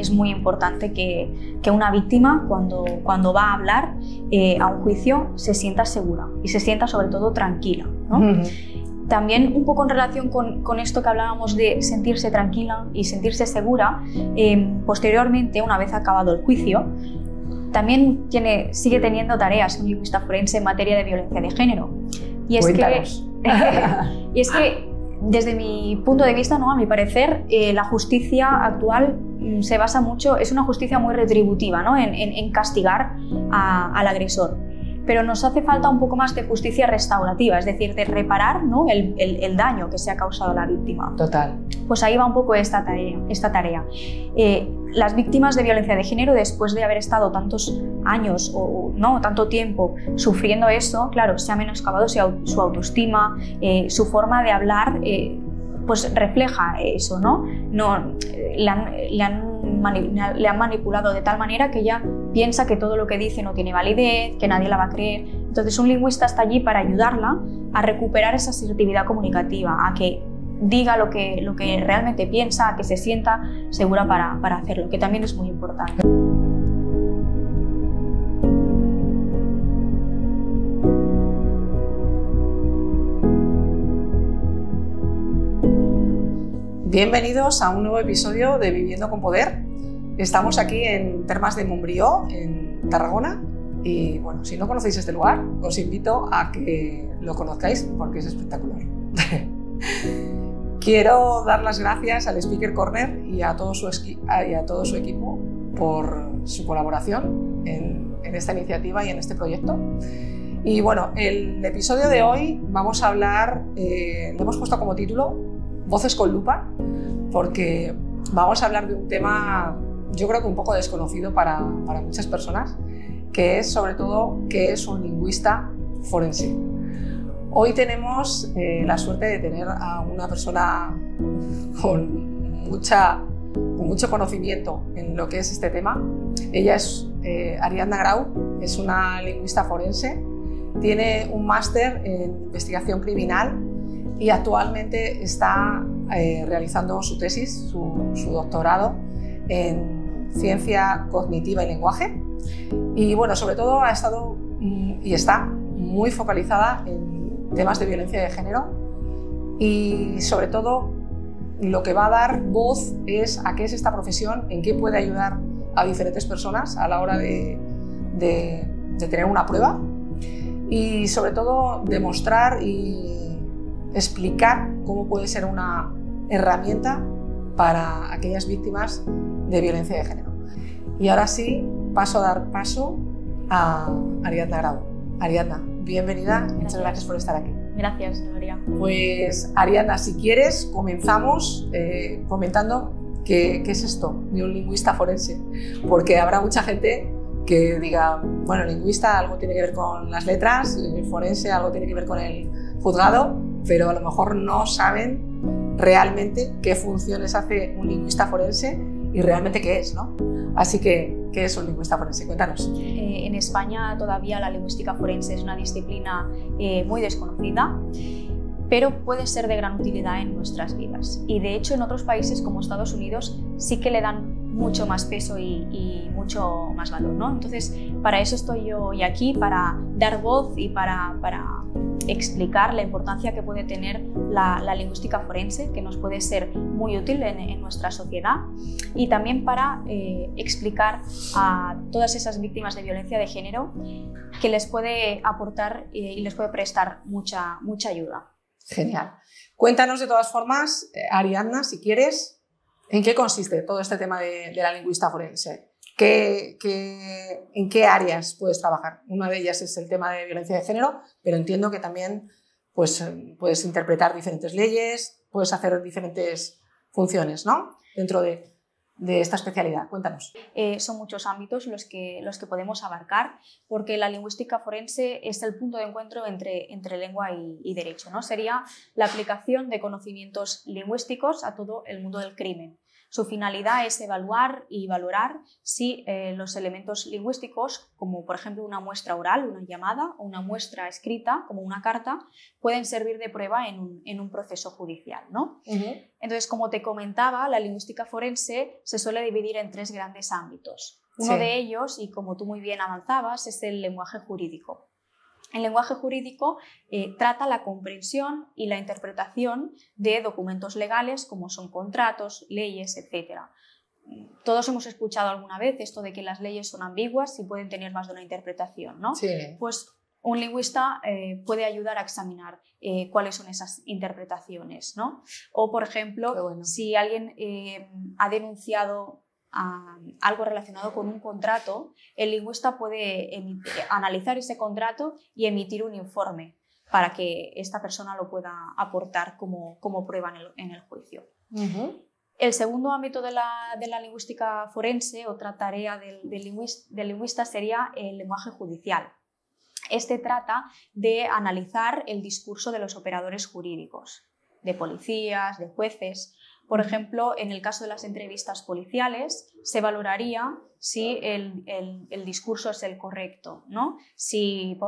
es muy importante que una víctima cuando va a hablar a un juicio se sienta segura y se sienta sobre todo tranquila, ¿no? También un poco en relación con esto que hablábamos de sentirse tranquila y sentirse segura, posteriormente, una vez acabado el juicio, también sigue teniendo tareas un lingüista forense en materia de violencia de género. Y es que desde mi punto de vista, ¿no? A mi parecer, la justicia actual se basa mucho, es una justicia muy retributiva, ¿no? en castigar al agresor. Pero nos hace falta un poco más de justicia restaurativa, es decir, de reparar, ¿no? el daño que se ha causado a la víctima. Total. Pues ahí va un poco esta tarea. Las víctimas de violencia de género, después de haber estado tantos años o no tanto tiempo sufriendo eso, claro, se ha menoscabado su autoestima, su forma de hablar, pues refleja eso, ¿no? Le han manipulado de tal manera que ella piensa que todo lo que dice no tiene validez, que nadie la va a creer. Entonces un lingüista está allí para ayudarla a recuperar esa asertividad comunicativa, a que diga lo que realmente piensa, a que se sienta segura para hacerlo, que también es muy importante. Bienvenidos a un nuevo episodio de Viviendo con Poder. Estamos aquí en Termas de Montbrió, en Tarragona. Y bueno, si no conocéis este lugar, os invito a que lo conozcáis porque es espectacular. Quiero dar las gracias al Speaker Corner y a todo su equipo por su colaboración en esta iniciativa y en este proyecto. Y bueno, el episodio de hoy vamos a hablar, le hemos puesto como título Voces con lupa, porque vamos a hablar de un tema yo creo que un poco desconocido para muchas personas, que es sobre todo qué es un lingüista forense. Hoy tenemos la suerte de tener a una persona con mucho conocimiento en lo que es este tema. Ella es Ariadna Grau, es una lingüista forense, tiene un máster en investigación criminal y actualmente está realizando su tesis, su doctorado en ciencia cognitiva y lenguaje. Y bueno, sobre todo ha estado y está muy focalizada en temas de violencia de género y sobre todo lo que va a dar voz es a qué es esta profesión, en qué puede ayudar a diferentes personas a la hora de tener una prueba y sobre todo demostrar y explicar cómo puede ser una herramienta para aquellas víctimas de violencia de género. Y ahora sí, paso a dar paso a Ariadna Grau. Ariadna, bienvenida, muchas gracias por estar aquí. Gracias, Gloria. Pues Ariadna, si quieres, comenzamos comentando qué es esto de un lingüista forense, porque habrá mucha gente que diga, bueno, lingüista algo tiene que ver con las letras, el forense algo tiene que ver con el juzgado, pero a lo mejor no saben realmente qué funciones hace un lingüista forense y realmente qué es, ¿no? Así que, ¿qué es un lingüista forense? Cuéntanos. En España todavía la lingüística forense es una disciplina muy desconocida, pero puede ser de gran utilidad en nuestras vidas. Y de hecho en otros países como Estados Unidos sí que le dan mucho más peso y mucho más valor, ¿no? Entonces, para eso estoy yo hoy aquí, para dar voz y para explicar la importancia que puede tener la lingüística forense, que nos puede ser muy útil en nuestra sociedad, y también para explicar a todas esas víctimas de violencia de género que les puede aportar y les puede prestar mucha ayuda. Genial. Cuéntanos de todas formas, Ariadna, si quieres, ¿en qué consiste todo este tema de la lingüista forense? ¿En qué áreas puedes trabajar? Una de ellas es el tema de violencia de género, pero entiendo que también pues, puedes interpretar diferentes leyes, puedes hacer diferentes funciones, ¿no? Dentro de esta especialidad. Cuéntanos. Son muchos ámbitos los que podemos abarcar, porque la lingüística forense es el punto de encuentro entre lengua y derecho, ¿no? Sería la aplicación de conocimientos lingüísticos a todo el mundo del crimen. Su finalidad es evaluar y valorar si los elementos lingüísticos, como por ejemplo una muestra oral, una llamada, o una muestra escrita, como una carta, pueden servir de prueba en un proceso judicial, ¿no? Entonces, como te comentaba, la lingüística forense se suele dividir en 3 grandes ámbitos. Uno de ellos, y como tú muy bien avanzabas, es el lenguaje jurídico. El lenguaje jurídico trata la comprensión y la interpretación de documentos legales como son contratos, leyes, etc. Todos hemos escuchado alguna vez esto de que las leyes son ambiguas y pueden tener más de una interpretación, ¿no? Sí. Pues un lingüista puede ayudar a examinar cuáles son esas interpretaciones, ¿no? O, por ejemplo, si alguien ha denunciado algo relacionado con un contrato, el lingüista puede analizar ese contrato y emitir un informe para que esta persona lo pueda aportar como prueba en el juicio. El segundo ámbito de la lingüística forense, otra tarea del lingüista, sería el lenguaje judicial. Este trata de analizar el discurso de los operadores jurídicos, de policías, de jueces. Por ejemplo, en el caso de las entrevistas policiales, se valoraría si el discurso es el correcto, ¿no? Si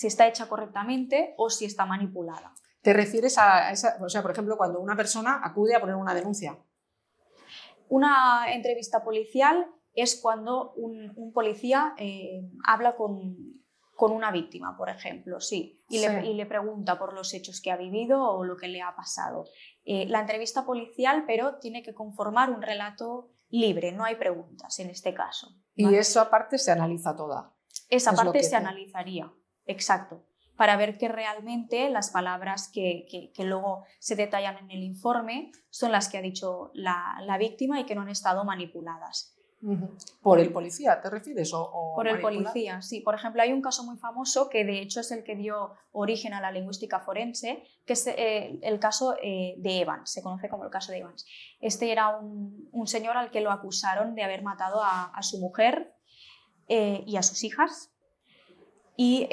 está hecha correctamente o si está manipulada. ¿Te refieres a esa, o sea, por ejemplo, cuando una persona acude a poner una denuncia? Una entrevista policial es cuando un policía habla con una víctima, por ejemplo, sí, y le pregunta por los hechos que ha vivido o lo que le ha pasado. La entrevista policial, pero tiene que conformar un relato libre, no hay preguntas en este caso, ¿vale? Y esa parte se analiza toda. Esa parte se analizaría, exacto, para ver que realmente las palabras que luego se detallan en el informe son las que ha dicho la víctima y que no han estado manipuladas. ¿Por el policía te refieres? Por el policía, sí. Por ejemplo, hay un caso muy famoso que de hecho es el que dio origen a la lingüística forense, que es el caso de Evans, se conoce como el caso de Evans. Este era un señor al que lo acusaron de haber matado a su mujer y a sus hijas y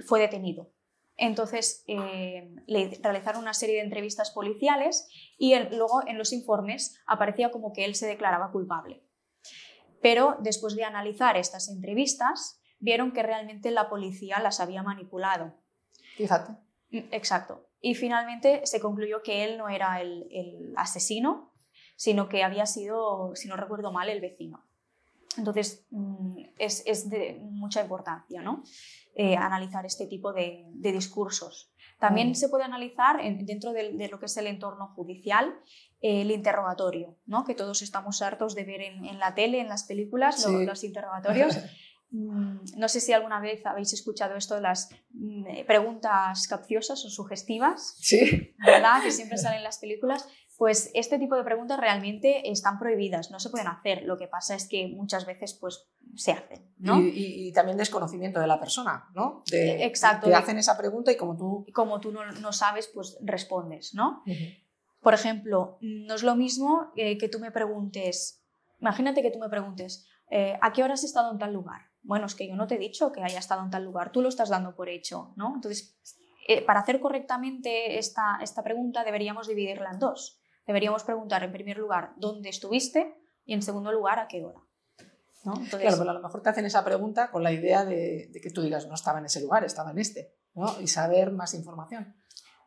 fue detenido. Entonces le realizaron una serie de entrevistas policiales y luego en los informes aparecía como que él se declaraba culpable. Pero después de analizar estas entrevistas, vieron que realmente la policía las había manipulado. Fíjate. Exacto. Y finalmente se concluyó que él no era el asesino, sino que había sido, si no recuerdo mal, el vecino. Entonces es de mucha importancia, ¿no? Analizar este tipo de discursos. También se puede analizar dentro de lo que es el entorno judicial el interrogatorio, ¿no? Que todos estamos hartos de ver en la tele, en las películas, sí, los interrogatorios. No sé si alguna vez habéis escuchado esto de las preguntas capciosas o sugestivas, sí, ¿verdad? Que siempre salen en las películas. Pues este tipo de preguntas realmente están prohibidas, no se pueden hacer. Lo que pasa es que muchas veces pues, se hacen, ¿no? Y también desconocimiento de la persona, ¿no? Exacto. Te hacen esa pregunta y como tú no sabes, pues respondes, ¿no? Por ejemplo, no es lo mismo que tú me preguntes, imagínate que tú me preguntes, ¿a qué hora has estado en tal lugar? Bueno, es que yo no te he dicho que haya estado en tal lugar, tú lo estás dando por hecho, ¿no? Entonces, para hacer correctamente esta pregunta deberíamos dividirla en dos. Deberíamos preguntar en primer lugar dónde estuviste y en segundo lugar a qué hora, ¿no? Entonces, claro, pero a lo mejor te hacen esa pregunta con la idea de que tú digas no estaba en ese lugar, estaba en este, ¿no? Y saber más información.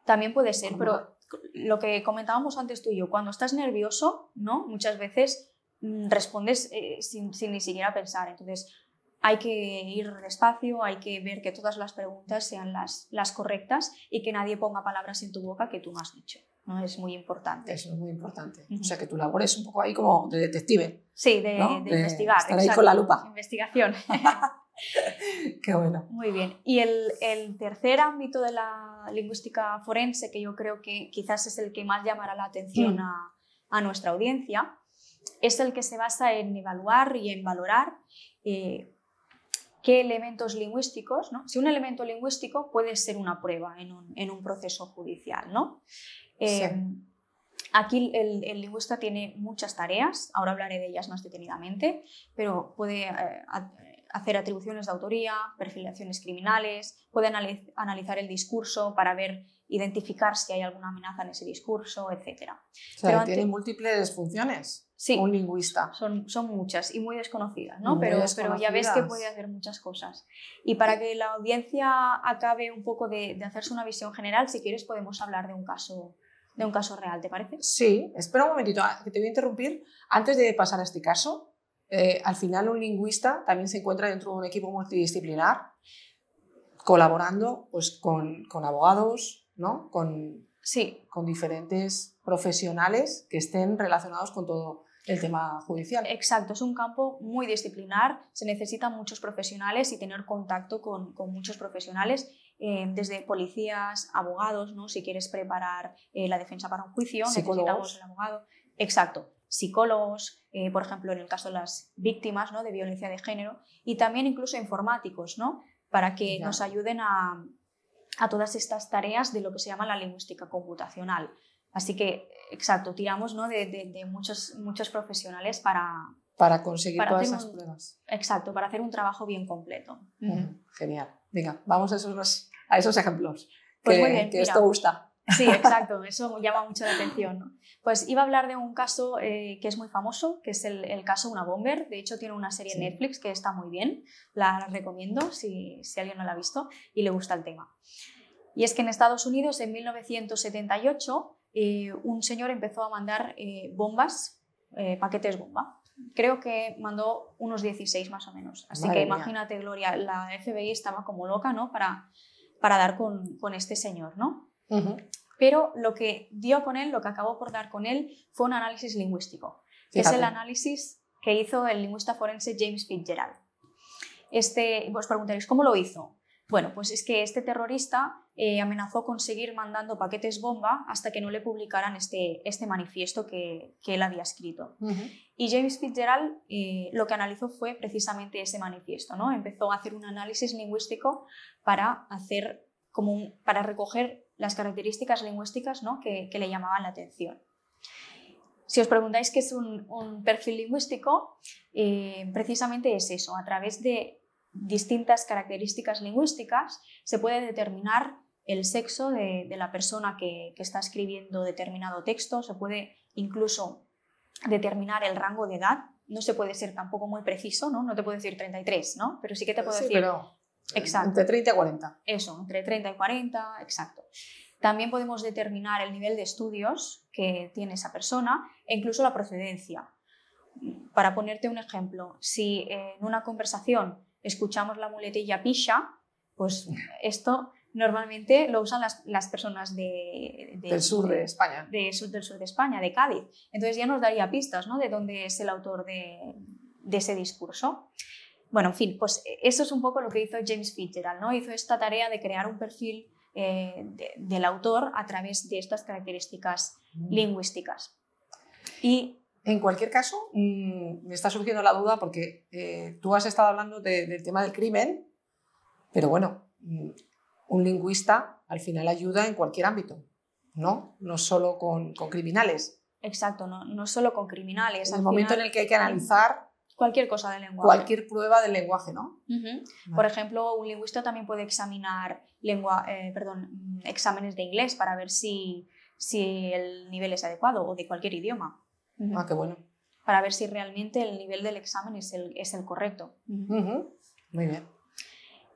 También puede ser, pero lo que comentábamos antes tú y yo, cuando estás nervioso, ¿no? Muchas veces respondes sin ni siquiera pensar. Entonces hay que ir despacio, hay que ver que todas las preguntas sean las correctas y que nadie ponga palabras en tu boca que tú no has dicho, ¿no? Es muy importante. Eso es muy importante. O sea, que tu labor es un poco ahí como de detective. Sí, de investigar. Estar ahí con la lupa. Investigación. Qué bueno. Muy bien. Y el tercer ámbito de la lingüística forense, que yo creo que quizás es el que más llamará la atención a nuestra audiencia, es el que se basa en evaluar y en valorar qué elementos lingüísticos, ¿no? Si un elemento lingüístico puede ser una prueba en un proceso judicial, ¿no? Sí. Aquí el lingüista tiene muchas tareas, ahora hablaré de ellas más detenidamente, pero puede hacer atribuciones de autoría, perfilaciones criminales, puede analizar el discurso para ver identificar si hay alguna amenaza en ese discurso, etc. O sea, tiene múltiples funciones. Sí, un lingüista. Son muchas y muy desconocidas, ¿no? Muy pero desconocidas. Ya ves que puede hacer muchas cosas. Y para que la audiencia acabe un poco de hacerse una visión general, si quieres podemos hablar de un caso real, ¿te parece? Sí, espera un momentito, que te voy a interrumpir. Antes de pasar a este caso, al final un lingüista también se encuentra dentro de un equipo multidisciplinar, colaborando pues, con abogados, ¿no? Sí. Con diferentes profesionales que estén relacionados con todo el tema judicial. Exacto, es un campo muy disciplinar, se necesitan muchos profesionales y tener contacto con muchos profesionales, desde policías, abogados, ¿no? Si quieres preparar la defensa para un juicio, necesitamos el abogado. Exacto, psicólogos, por ejemplo, en el caso de las víctimas, ¿no? De violencia de género, y también incluso informáticos, ¿no? Para que nos ayuden a todas estas tareas de lo que se llama la lingüística computacional. Así que, exacto, tiramos, ¿no? de muchos profesionales para conseguir todas esas pruebas. Exacto, para hacer un trabajo bien completo. Genial. Venga, vamos a esos ejemplos. Pues muy bien, que esto gusta. Sí, exacto, eso llama mucho la atención, ¿no? Pues iba a hablar de un caso que es muy famoso, que es el caso Una Bomber. De hecho, tiene una serie en Netflix que está muy bien, la recomiendo si alguien no la ha visto y le gusta el tema. Y es que en Estados Unidos, en 1978, un señor empezó a mandar bombas, paquetes bomba. Creo que mandó unos 16 más o menos. Así que imagínate, Gloria, la FBI estaba como loca, ¿no? Para dar con este señor, ¿no? Pero lo que dio con él, lo que acabó por dar con él, fue un análisis lingüístico. Que es el análisis que hizo el lingüista forense James Fitzgerald. Vos preguntaréis, ¿cómo lo hizo? Bueno, pues es que este terrorista amenazó con seguir mandando paquetes bomba hasta que no le publicaran este manifiesto que él había escrito. Y James Fitzgerald lo que analizó fue precisamente ese manifiesto, ¿no? Empezó a hacer un análisis lingüístico para recoger las características lingüísticas, ¿no? que le llamaban la atención. Si os preguntáis qué es un perfil lingüístico, precisamente es eso. A través de distintas características lingüísticas se puede determinar el sexo de la persona que está escribiendo determinado texto, se puede incluso determinar el rango de edad. No se puede ser tampoco muy preciso, ¿no? No te puedo decir 33, ¿no? Pero sí que te puedo decir... Pero exacto. Entre 30 y 40. Eso, entre 30 y 40, exacto. También podemos determinar el nivel de estudios que tiene esa persona e incluso la procedencia. Para ponerte un ejemplo, si en una conversación escuchamos la muletilla pixa, pues esto normalmente lo usan las personas del sur de España. Del sur de España, de Cádiz. Entonces ya nos daría pistas, ¿no? De dónde es el autor de ese discurso. Bueno, en fin, pues eso es un poco lo que hizo James Fitzgerald, ¿no? Hizo esta tarea de crear un perfil del autor a través de estas características lingüísticas. Y en cualquier caso, me está surgiendo la duda porque tú has estado hablando del tema del crimen, pero bueno, un lingüista al final ayuda en cualquier ámbito, ¿no? No solo con criminales. Exacto, no solo con criminales. En el momento en el que hay que analizar cualquier cosa del lenguaje. Cualquier prueba del lenguaje, ¿no? Vale. Por ejemplo, un lingüista también puede examinar exámenes de inglés para ver si el nivel es adecuado, o de cualquier idioma. Ah, qué bueno. Para ver si realmente el nivel del examen es el correcto. Muy bien.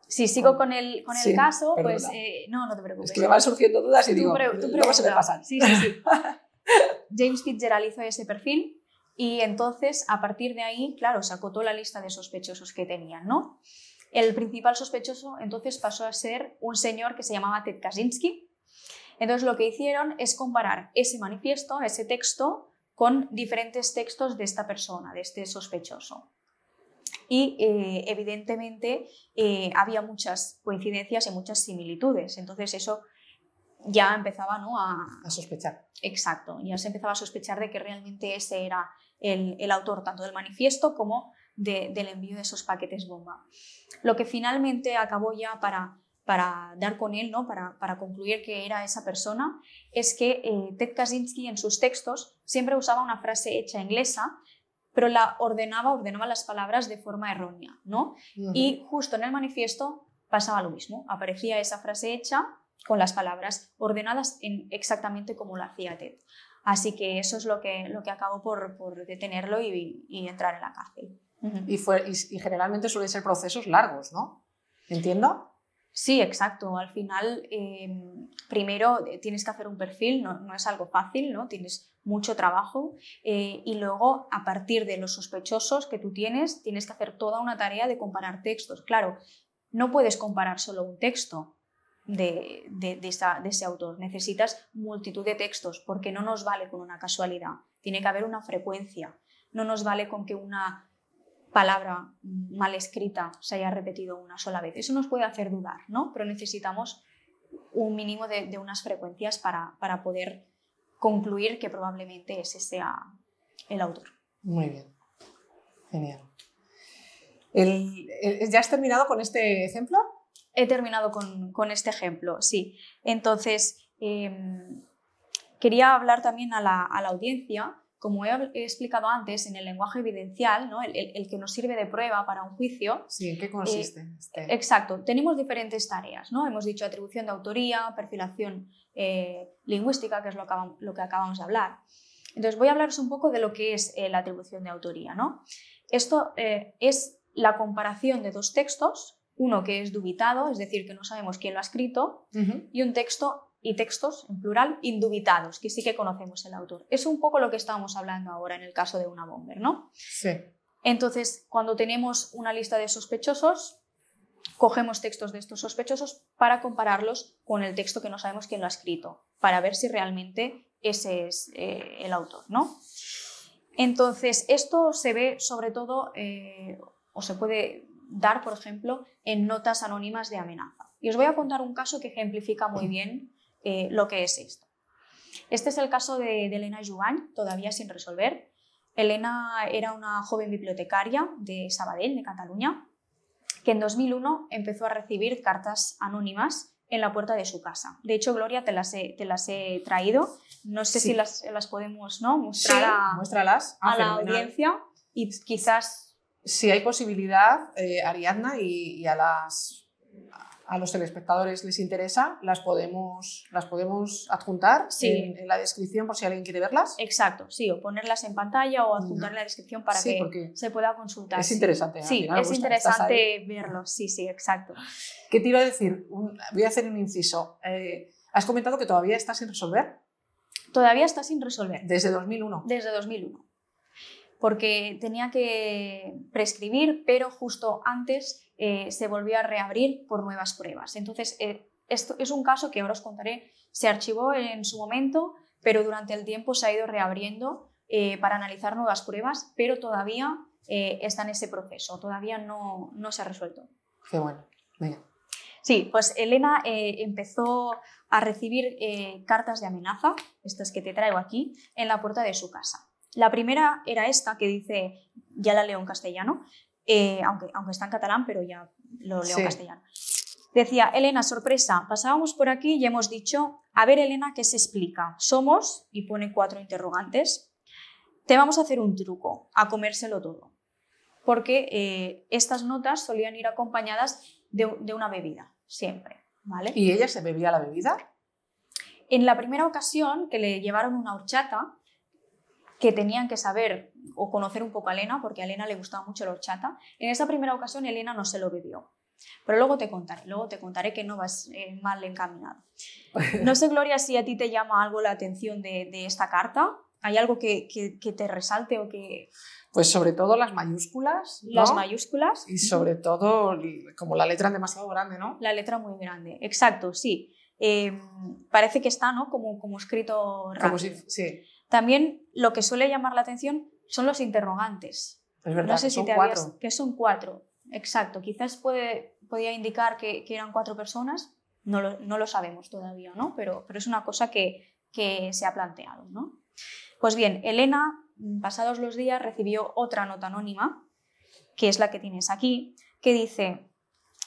Si sigo con el caso, pues no te preocupes. Es que me van surgiendo dudas y digo, luego se me pasan. Sí. James Fitzgerald hizo ese perfil y entonces, a partir de ahí, claro, se acotó la lista de sospechosos que tenían, ¿no? El principal sospechoso entonces pasó a ser un señor que se llamaba Ted Kaczynski. Entonces lo que hicieron es comparar ese manifiesto, ese texto, con diferentes textos de esta persona, de este sospechoso. Y evidentemente había muchas coincidencias y muchas similitudes. Entonces eso ya empezaba, ¿no? a sospechar. Exacto, ya se empezaba a sospechar de que realmente ese era el autor tanto del manifiesto como del envío de esos paquetes bomba. Lo que finalmente acabó ya para dar con él, ¿no? para concluir que era esa persona, es que Ted Kaczynski en sus textos siempre usaba una frase hecha inglesa, pero ordenaba las palabras de forma errónea, ¿no? Y justo en el manifiesto pasaba lo mismo, aparecía esa frase hecha con las palabras ordenadas exactamente como lo hacía Ted. Así que eso es lo que acabó por detenerlo y entrar en la cárcel. Y generalmente suelen ser procesos largos, ¿no? ¿Entiendo? Sí, exacto. Al final, primero tienes que hacer un perfil, no es algo fácil, ¿no? Tienes mucho trabajo y luego, a partir de los sospechosos que tú tienes que hacer toda una tarea de comparar textos. Claro, no puedes comparar solo un texto de ese autor, necesitas multitud de textos porque no nos vale con una casualidad, tiene que haber una frecuencia, no nos vale con que una palabra mal escrita se haya repetido una sola vez. Eso nos puede hacer dudar, ¿no? Pero necesitamos un mínimo de unas frecuencias para poder concluir que probablemente ese sea el autor. Muy bien, genial. ¿Ya has terminado con este ejemplo? He terminado con este ejemplo, sí. Entonces, quería hablar también a la audiencia. Como he explicado antes, en el lenguaje evidencial, ¿no? el que nos sirve de prueba para un juicio. Sí, ¿en qué consiste? Exacto, tenemos diferentes tareas, ¿no? Hemos dicho atribución de autoría, perfilación lingüística, que es lo que acabamos de hablar. Entonces voy a hablaros un poco de lo que es la atribución de autoría, ¿no? Esto es la comparación de dos textos, uno que es dubitado, es decir, que no sabemos quién lo ha escrito, y un texto y textos, en plural, indubitados, que sí que conocemos el autor. Es un poco lo que estábamos hablando ahora en el caso de Una Bomber, ¿no? Sí. Entonces, cuando tenemos una lista de sospechosos, cogemos textos de estos sospechosos para compararlos con el texto que no sabemos quién lo ha escrito, para ver si realmente ese es el autor, ¿no? Entonces, esto se ve sobre todo, o se puede dar, por ejemplo, en notas anónimas de amenaza. Y os voy a contar un caso que ejemplifica muy bien lo que es esto. Este es el caso de Elena Jubany, todavía sin resolver. Elena era una joven bibliotecaria de Sabadell, de Cataluña, que en 2001 empezó a recibir cartas anónimas en la puerta de su casa. De hecho, Gloria, te las he traído. No sé si las podemos, ¿no? mostrar muéstralas a la audiencia y quizás... Si hay posibilidad, Ariadna, y a los telespectadores les interesa, las podemos adjuntar en la descripción por si alguien quiere verlas. Exacto, sí, o ponerlas en pantalla o adjuntar en la descripción para que se pueda consultar. Es interesante. Sí, es interesante verlo, sí, exacto. ¿Qué te iba a decir? Voy a hacer un inciso. ¿Has comentado que todavía está sin resolver? Todavía está sin resolver. ¿Desde 2001? Desde 2001. Porque tenía que prescribir, pero justo antes se volvió a reabrir por nuevas pruebas. Entonces, esto es un caso que ahora os contaré, se archivó en su momento, pero durante el tiempo se ha ido reabriendo para analizar nuevas pruebas, pero todavía está en ese proceso, todavía no se ha resuelto. Qué bueno. Venga. Sí, pues Elena empezó a recibir cartas de amenaza, estas que te traigo aquí, en la puerta de su casa. La primera era esta, que dice, ya la leo en castellano, aunque está en catalán, pero ya lo leo en castellano. Decía, Elena, sorpresa, pasábamos por aquí y hemos dicho, a ver, Elena, ¿qué se explica? Somos, y pone 4 interrogantes, te vamos a hacer un truco, a comérselo todo. Porque estas notas solían ir acompañadas de una bebida, siempre, ¿vale? ¿Y ella se bebía la bebida? En la primera ocasión que le llevaron una horchata, que tenían que saber o conocer un poco a Elena, porque a Elena le gustaba mucho la horchata, en esa primera ocasión Elena no se lo bebió. Pero luego te contaré que no vas mal encaminado. No sé, Gloria, si a ti te llama algo la atención de esta carta. ¿Hay algo que te resalte o que...? Pues sobre todo las mayúsculas, ¿no? Las mayúsculas. Y sobre todo, como la letra es demasiado grande, ¿no? La letra muy grande, exacto, sí. Parece que está, ¿no? Como escrito rápido. Como si, sí. También lo que suele llamar la atención son los interrogantes. Es verdad, no sé son 4. Que son 4, exacto. Quizás podía indicar que eran 4 personas, no lo sabemos todavía, ¿no? Pero es una cosa que se ha planteado, ¿no? Pues bien, Elena, pasados los días, recibió otra nota anónima, que es la que tienes aquí, que dice,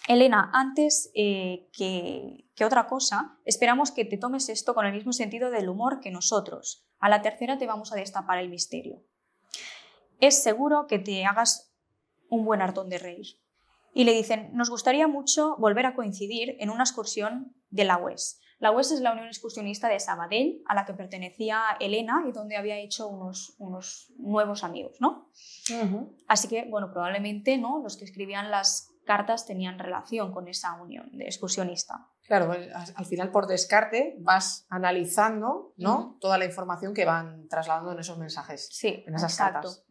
Elena, antes que otra cosa, esperamos que te tomes esto con el mismo sentido del humor que nosotros. A la tercera te vamos a destapar el misterio. Es seguro que te hagas un buen hartón de reír. y le dicen, nos gustaría mucho volver a coincidir en una excursión de la UES. La UES es la Unión Excursionista de Sabadell, a la que pertenecía Elena y donde había hecho unos nuevos amigos, ¿no? Así que, bueno, probablemente, ¿no?, los que escribían las cartas tenían relación con esa unión de excursionista. Claro, al final por descarte vas analizando, ¿no?, toda la información que van trasladando en esos mensajes, sí, en esas exacto. cartas.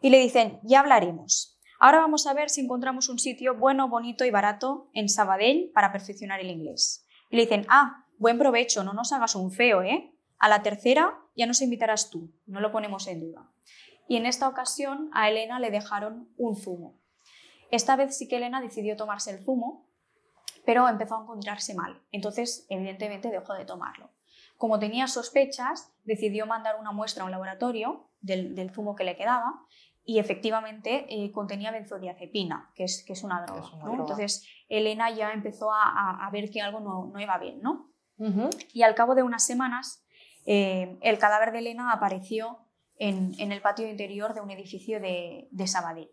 Y le dicen, ya hablaremos. Ahora vamos a ver si encontramos un sitio bueno, bonito y barato en Sabadell para perfeccionar el inglés. Y le dicen, buen provecho, no nos hagas un feo, ¿eh? A la tercera ya nos invitarás tú, no lo ponemos en duda. Y en esta ocasión a Elena le dejaron un zumo. Esta vez sí que Elena decidió tomarse el zumo, pero empezó a encontrarse mal. Entonces, evidentemente, dejó de tomarlo. Como tenía sospechas, decidió mandar una muestra a un laboratorio del zumo que le quedaba y efectivamente contenía benzodiazepina, que es una droga, ¿no? Entonces, Elena ya empezó a ver que algo no iba bien, ¿no? Y al cabo de unas semanas, el cadáver de Elena apareció en el patio interior de un edificio de Sabadell.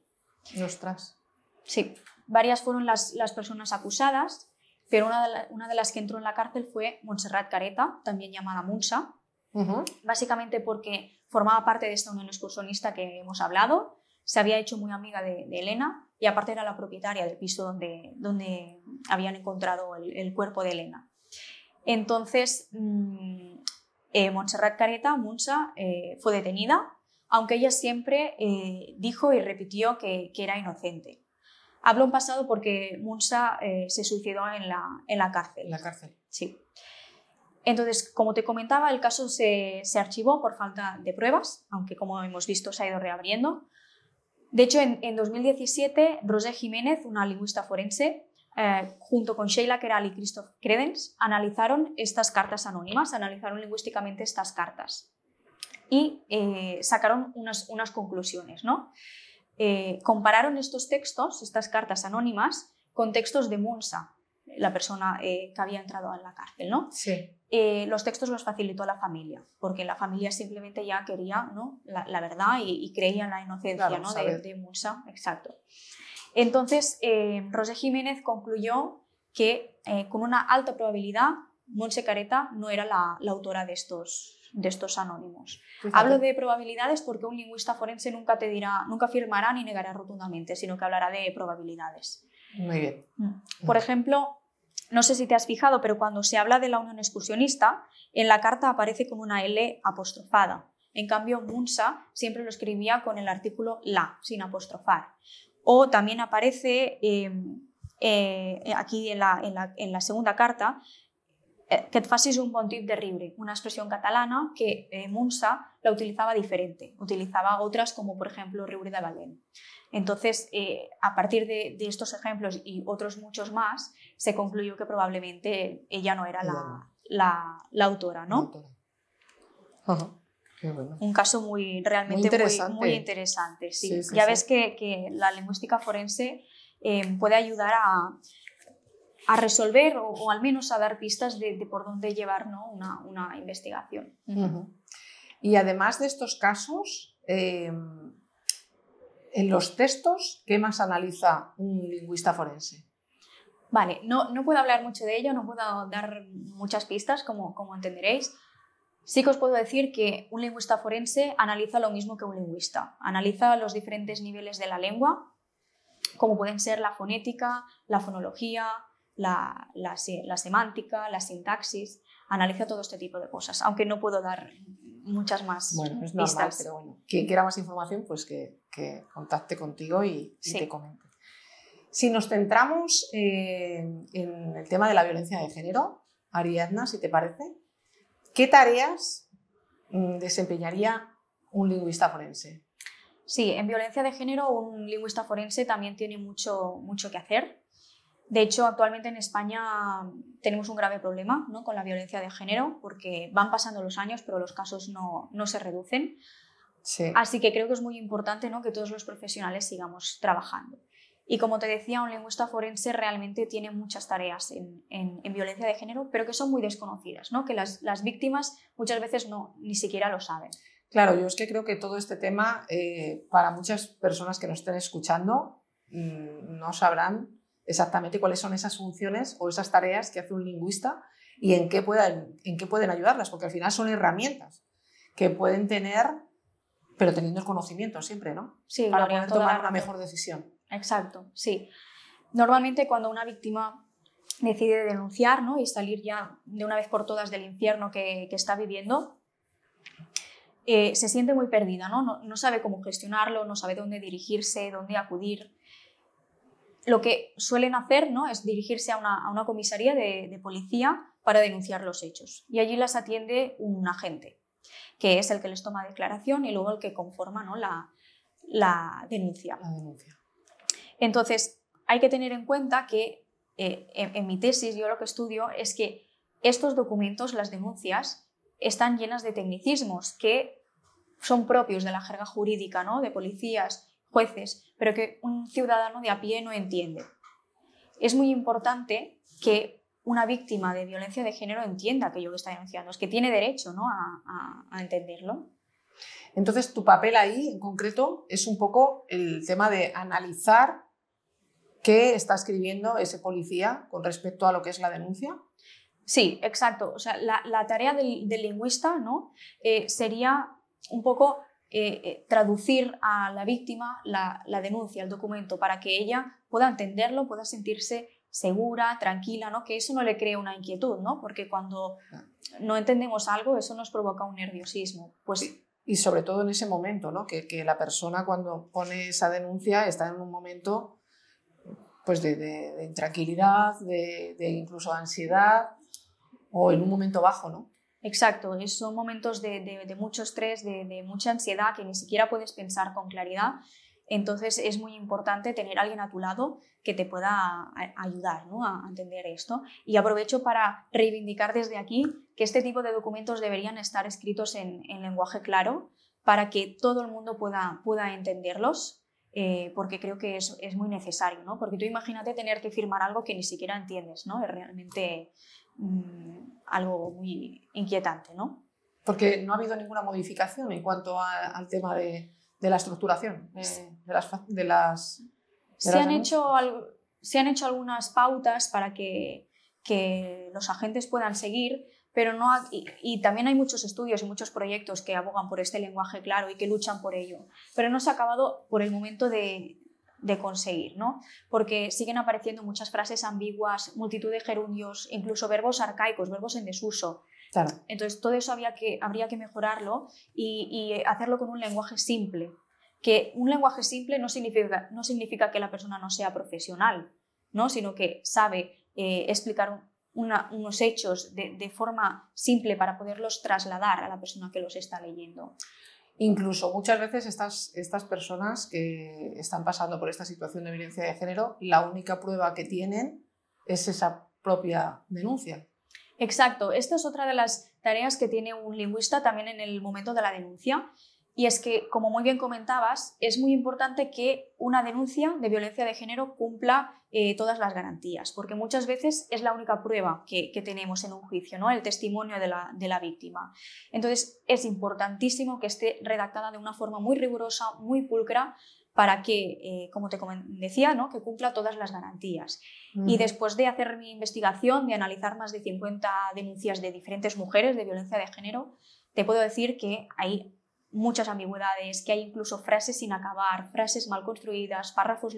¡Ostras! Sí, varias fueron las personas acusadas, pero una de las que entró en la cárcel fue Montserrat Careta, también llamada Munsa, básicamente porque formaba parte de esta unión excursionista que hemos hablado, se había hecho muy amiga de Elena y aparte era la propietaria del piso donde habían encontrado el cuerpo de Elena. Entonces, Montserrat Careta, Munsa, fue detenida, aunque ella siempre dijo y repitió que era inocente. Hablo en pasado porque Munsa se suicidó en la cárcel. En la cárcel. Sí. Entonces, como te comentaba, el caso se archivó por falta de pruebas, aunque como hemos visto se ha ido reabriendo. De hecho, en 2017, Roser Jiménez, una lingüista forense, junto con Sheila Queralt y Christoph Credens, analizaron estas cartas anónimas, analizaron lingüísticamente estas cartas y sacaron unas conclusiones, ¿no? Compararon estos textos, estas cartas anónimas, con textos de Munsa, la persona que había entrado en la cárcel, ¿no? Sí. Los textos los facilitó la familia, porque la familia simplemente ya quería, ¿no?, la verdad y creía en la inocencia, claro, ¿no?, de Munsa. Exacto. Entonces, Roser Jiménez concluyó que con una alta probabilidad Montse Careta no era la autora de estos anónimos. Fíjate. Hablo de probabilidades porque un lingüista forense nunca afirmará ni negará rotundamente, sino que hablará de probabilidades. Muy bien. Por ejemplo, no sé si te has fijado, pero cuando se habla de la unión excursionista, en la carta aparece con una L apostrofada. En cambio, Munsa siempre lo escribía con el artículo la, sin apostrofar. O también aparece aquí en la segunda carta que et facis un bon tip de riure, una expresión catalana que Munsa la utilizaba diferente, utilizaba otras como por ejemplo riure de valent. Entonces, a partir de estos ejemplos y otros muchos más, se concluyó que probablemente ella no era la autora, ¿no? La autora. Qué bueno. Un caso realmente muy interesante. Sí. Sí, ya sí. ves que la lingüística forense puede ayudar a resolver o al menos a dar pistas de por dónde llevar, ¿no?, una investigación. Y además de estos casos, en los textos, ¿qué más analiza un lingüista forense? Vale, no puedo hablar mucho de ello, no puedo dar muchas pistas, como entenderéis. Sí que os puedo decir que un lingüista forense analiza lo mismo que un lingüista. Analiza los diferentes niveles de la lengua, como pueden ser la fonética, la fonología, la semántica, la sintaxis. Analiza todo este tipo de cosas, aunque no puedo dar muchas más bueno, es pistas. Normal, pero bueno, quien quiera más información, pues que contacte contigo y Sí. te comente. Si nos centramos en el tema de la violencia de género, Ariadna, si te parece, ¿qué tareas desempeñaría un lingüista forense? Sí, en violencia de género un lingüista forense también tiene mucho que hacer. De hecho, actualmente en España tenemos un grave problema, ¿no?, con la violencia de género, porque van pasando los años, pero los casos no se reducen. Sí. Así que creo que es muy importante, ¿no?, que todos los profesionales sigamos trabajando. Y como te decía, un lingüista forense realmente tiene muchas tareas en violencia de género, pero que son muy desconocidas, ¿no?, que las víctimas muchas veces ni siquiera lo saben. Claro, yo es que creo que todo este tema, para muchas personas que nos estén escuchando, no sabrán exactamente cuáles son esas funciones o esas tareas que hace un lingüista y en qué pueden ayudarlas, porque al final son herramientas que pueden tener, pero teniendo el conocimiento siempre, ¿no? Sí, para Gloria, poder toda tomar la una razón. mejor decisión. Exacto, sí. Normalmente cuando una víctima decide denunciar, ¿no?, y salir ya de una vez por todas del infierno que está viviendo, se siente muy perdida, ¿no? No sabe cómo gestionarlo, no sabe dónde dirigirse, dónde acudir. Lo que suelen hacer, ¿no?, es dirigirse a una comisaría de policía para denunciar los hechos. Y allí las atiende un agente, que es el que les toma declaración y luego el que conforma, ¿no?, la denuncia. Entonces, hay que tener en cuenta que en mi tesis yo lo que estudio es que estos documentos, las denuncias, están llenas de tecnicismos que son propios de la jerga jurídica, ¿no?, de policías, jueces, pero que un ciudadano de a pie no entiende. Es muy importante que una víctima de violencia de género entienda aquello que está denunciando, es que tiene derecho, ¿no?, a entenderlo. Entonces, tu papel ahí, en concreto, es un poco el tema de analizar qué está escribiendo ese policía con respecto a lo que es la denuncia. Sí, exacto. O sea, la tarea del lingüista, ¿no?, sería un poco traducir a la víctima la denuncia, el documento, para que ella pueda entenderlo, pueda sentirse segura, tranquila, ¿no?, que eso no le cree una inquietud, ¿no?, porque cuando no entendemos algo, eso nos provoca un nerviosismo. Pues, sí. Y sobre todo en ese momento, ¿no?, que la persona cuando pone esa denuncia está en un momento, pues, de intranquilidad, de incluso ansiedad o en un momento bajo, ¿no? Exacto, son momentos de mucho estrés, de mucha ansiedad, que ni siquiera puedes pensar con claridad. Entonces es muy importante tener a alguien a tu lado que te pueda ayudar, ¿no?, a entender esto. Y aprovecho para reivindicar desde aquí que este tipo de documentos deberían estar escritos en lenguaje claro para que todo el mundo pueda entenderlos, porque creo que es muy necesario, ¿no? Porque tú imagínate tener que firmar algo que ni siquiera entiendes, ¿no? Es realmente algo muy inquietante, ¿no? Porque no ha habido ninguna modificación en cuanto al tema de la estructuración de las se han hecho algunas pautas para que los agentes puedan seguir, pero no y también hay muchos estudios y muchos proyectos que abogan por este lenguaje claro y que luchan por ello, pero no se ha acabado por el momento de conseguir, ¿no? Porque siguen apareciendo muchas frases ambiguas, multitud de gerundios, incluso verbos arcaicos, verbos en desuso. Claro. Entonces todo eso habría que mejorarlo y hacerlo con un lenguaje simple. Que un lenguaje simple no significa que la persona no sea profesional, ¿no?, sino que sabe explicar unos hechos de forma simple para poderlos trasladar a la persona que los está leyendo. Incluso muchas veces estas personas que están pasando por esta situación de violencia de género, la única prueba que tienen es esa propia denuncia. Exacto, esta es otra de las tareas que tiene un lingüista también en el momento de la denuncia, y es que, como muy bien comentabas, es muy importante que una denuncia de violencia de género cumpla todas las garantías, porque muchas veces es la única prueba que tenemos en un juicio, ¿no?, el testimonio de la víctima. Entonces es importantísimo que esté redactada de una forma muy rigurosa, muy pulcra, para que, como te decía, ¿no?, que cumpla todas las garantías. Y después de hacer mi investigación, de analizar más de 50 denuncias de diferentes mujeres de violencia de género, te puedo decir que hay muchas ambigüedades, que hay incluso frases sin acabar, frases mal construidas, párrafos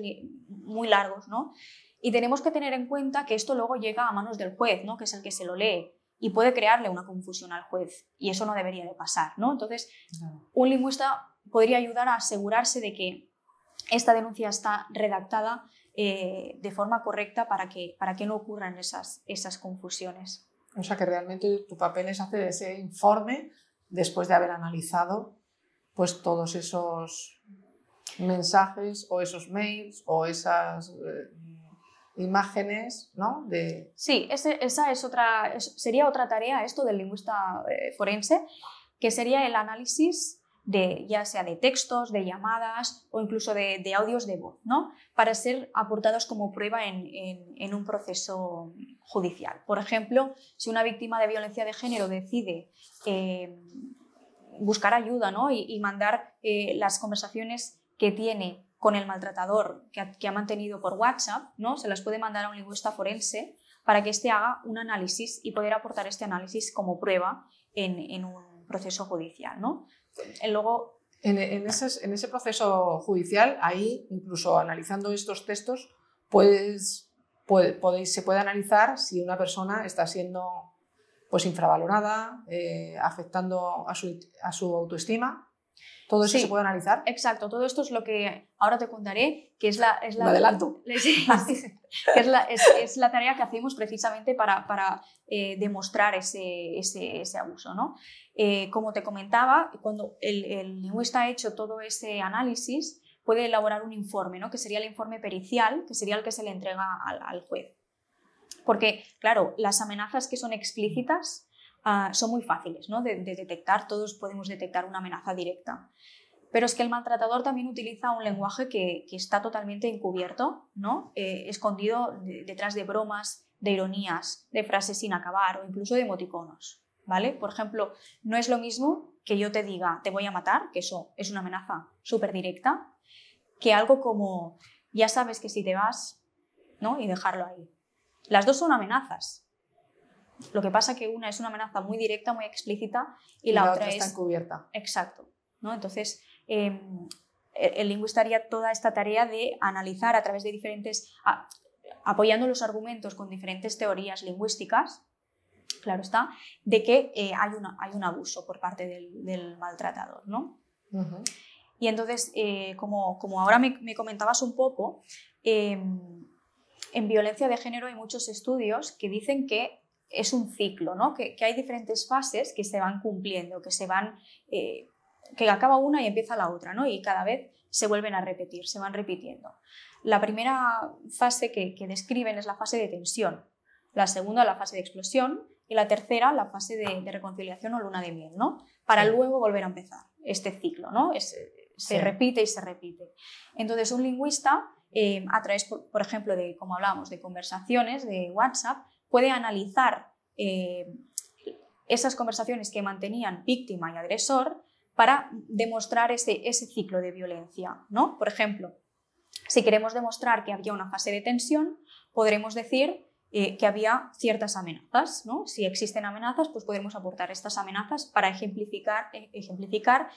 muy largos, ¿no? Y tenemos que tener en cuenta que esto luego llega a manos del juez, ¿no?, que es el que se lo lee, y puede crearle una confusión al juez, y eso no debería de pasar, ¿no? Entonces, un lingüista podría ayudar a asegurarse de que esta denuncia está redactada de forma correcta para que no ocurran esas confusiones. O sea que realmente tu papel es hacer ese informe después de haber analizado, pues, todos esos mensajes o esos mails o esas imágenes, ¿no? Sí, sería otra tarea esto del lingüista forense, que sería el análisis ya sea de textos, de llamadas o incluso de audios de voz, ¿no?, para ser aportados como prueba en un proceso judicial. Por ejemplo, si una víctima de violencia de género decide buscar ayuda, ¿no?, y mandar las conversaciones que tiene con el maltratador que ha mantenido por WhatsApp, ¿no? Se las puede mandar a un lingüista forense para que éste haga un análisis y poder aportar este análisis como prueba en un proceso judicial, ¿no? Luego, en ese proceso judicial, ahí, incluso analizando estos textos, se puede analizar si una persona está siendo pues infravalorada, afectando a su autoestima. ¿Todo eso se puede analizar? Exacto, todo esto es lo que ahora te contaré, que es la Me adelanto. es la tarea que hacemos precisamente para demostrar ese abuso, ¿no? Como te comentaba, cuando el lingüista ha hecho todo ese análisis, puede elaborar un informe, ¿no? Que sería el informe pericial, que sería el que se le entrega al juez. Porque, claro, las amenazas que son explícitas son muy fáciles, ¿no? de detectar, todos podemos detectar una amenaza directa. Pero es que el maltratador también utiliza un lenguaje que está totalmente encubierto, ¿no? Escondido detrás de bromas, de ironías, de frases sin acabar o incluso de emoticonos, ¿vale? Por ejemplo, no es lo mismo que yo te diga te voy a matar, que eso es una amenaza súper directa, que algo como ya sabes que si te vas, ¿no? Y dejarlo ahí. Las dos son amenazas. Lo que pasa que una es una amenaza muy directa, muy explícita y la otra está encubierta. Exacto, ¿no? Entonces, el lingüista haría toda esta tarea de analizar a través de apoyando los argumentos con diferentes teorías lingüísticas, claro está, de que hay un abuso por parte del maltratador, ¿no? Uh-huh. Y entonces, como ahora me comentabas un poco, en violencia de género hay muchos estudios que dicen que es un ciclo, ¿no? Que hay diferentes fases que se van cumpliendo, que acaba una y empieza la otra, ¿no? Y cada vez se vuelven a repetir, se van repitiendo. La primera fase que describen es la fase de tensión, la segunda la fase de explosión y la tercera la fase de reconciliación o luna de miel, ¿no? Para luego volver a empezar este ciclo, ¿no? Se repite y se repite. Entonces, un lingüista, a través, por ejemplo, como hablábamos, de conversaciones de WhatsApp, puede analizar esas conversaciones que mantenían víctima y agresor para demostrar ese ciclo de violencia, ¿no? Por ejemplo, si queremos demostrar que había una fase de tensión, podremos decir que había ciertas amenazas, ¿no? Si existen amenazas, pues podremos aportar estas amenazas para ejemplificar